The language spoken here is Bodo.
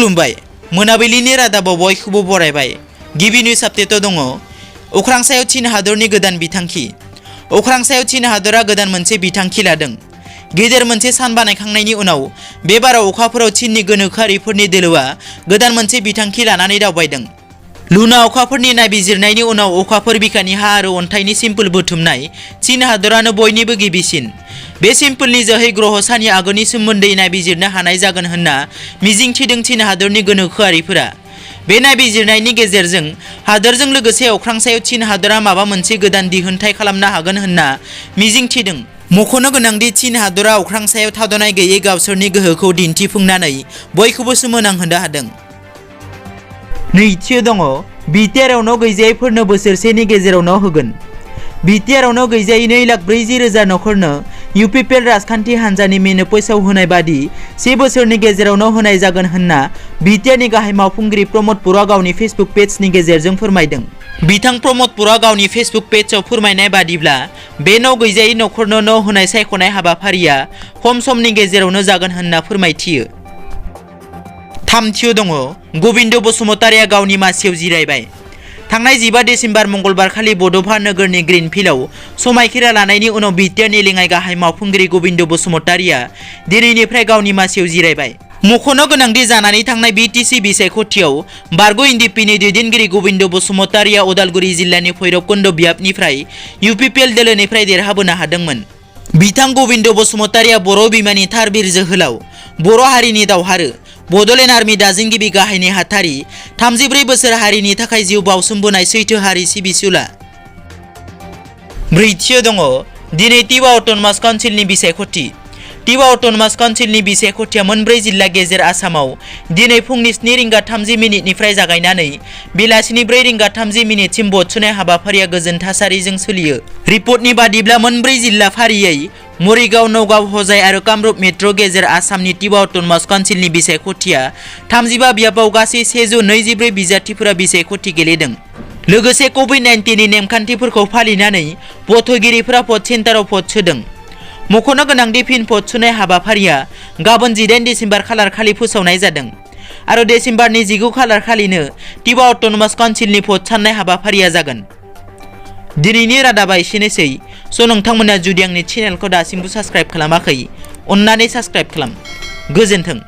खुलुमबाय मोनाबिलिनि रादाबाव बयखौबो बरायबाय। गिबि निउज आपडेटआव दङ अख्रां सायाव चीन हादरनि गोदान बिथांखि। अख्रां सायाव चीन हादरा गोदान मोनसे बिथांखि लादों। गेदेर मोनसे सान बानायखांनायनि उनाव बे बाराव अखाफोराव चीननि गोनोखोआरिफोरनि दोलोआ गोदान मोनसे बिथांखि लानानै दावबायदं। लुना अखाफोरनि नायबिजिरनायनि उनाव अखाफोर बिखानि हा आरो अन्थाइनि सिम्पोल बुथुमनाय चीन हादरानो बयनिबो गिबिसिन। बे सिम्पोलनि जोहै ग्रहसानि आगुनि सोमोन्दै नायबिजिरनो हानाय जागोन होनना मिजिंथिदों चीन हादरनि गोनोखोआरिफोरा। बे नायबिजिरनायनि गेजेरजों हादरजों लोगोसे अख्रां सायाव चीन हादरा माबा मोनसे गोदान दिहुनथाय खालामनो हागोन होनना मिजिंथिदों। मख'नो गोनांदि चीन हादरा अख्रां सायाव थाद'नाय गैयै गावसोरनि गोहोखौ दिन्थिफुंनानै बयखौबो सोमोनांहोनो हादों। नैथियाव दङ BTR न' गैजायैफोरनो बोसोरसेनि गेजेराव न' होगोन। BTR न' गैजायै 2,40,000 नख'रनो UPPL राजखान्थि हान्जानि मेनो फोसाव होनाय बादि 1 बोसोरनि गेजेराव न' होनाय जागोन होनना BTR नि गाहाय मावफुंगिरि प्रमद बर'आ गावनि फेसबुक पेजनि गेजेरजों फोरमायदों। बिथां प्रमद बर'आ गावनि फेसबुक पेजआव फोरमायनाय बादिब्ला बे न' गैजायै नख'रनो न' होनाय सायख'नाय हाबाफारिया खम समनि गेजेरावनो जागोन होनना फोरमायथियो। थामथियाव दङ गबिन्द बसुमतारिया गावनि मासियाव जिरायबाय। थांनाय 15 डिसेम्बर मंगलबार खालि बड'फा नोगोरनि ग्रीनफिल्डआव समायखिरा लानायनि उनाव BTR नि लेङाइ गाहाय मावफुंगिरि गबिन्द बसुमतारिया दिनैनिफ्राय गावनि मासियाव जिरायबाय। मख'नो गोनांदि जानानै थांनाय BTC बिसायख'थियाव बारग' NDP नि दैदेनगिरि गबिन्द बसुमतारिया उदालगुरि जिल्लानि भैरबकुन्द बियाबनिफ्राय UPPL दोलोनिफ्राय देरहाबोनो हादोंमोन। बिथां गबिन्द बसुमतारिया बर' बिमानि थार बिर जोहोलाव, बर' हारिनि दावहारु, बड'लेण्ड आर्मि दाजिमगिरि गाहाय नेहाथारि, 34 बोसोर हारिनि थाखाय जिउ बाउसोमबोनाय सैथो हारि सिबिसुला। ब्रैथियाव दङ दिनै तिवा अट'नमास काउन्सिलनि बिसायख'थि। तिवा अट'नमास काउन्सिलनि बिसायख'थिया मोनब्रै जिल्ला गेजेर आसामाव दिनै फुंनि 7:30 जागायनानै बेलासिनि 4:30 भट सुनाय हाबाफारिया गोजोन थासारिजों सोलियो। रिपर्टनि बादिब्ला मोनब्रै जिल्ला फारियै मरिगाव, नगाव, हजाइ आरो कामरुप मेट्र' गेजेर आसामनि तिवा अट'नमास काउन्सिलनि बिसायख'थिया 35 बियाबाव गासै 124 बिजाथिफोरा बिसायख'थि गेलेदों। लोगोसे COVID-19 नि नेमखान्थिफोरखौ फालिनानै भटहोगिरिफोरा भट सेन्टाराव भट सोदों। मख'नो गोनांदि फिन भट सुनाय हाबाफारिया गाबोन 18 डिसेम्बर खालार खालि फोसावनाय जादों आरो डिसेम्बरनि 19 खालार खालिनो तिवा अट'नमास काउन्सिलनि भट साननाय हाबाफारिया जागोन। दिनैनि रादाबा एसेनोसै। नोंथांमोना जुदि आंनि चेनेलखौ दासिमबो साबस्क्राइब खालामाखै अन्नानै साबस्क्राइब खालाम। गोजोन्थों।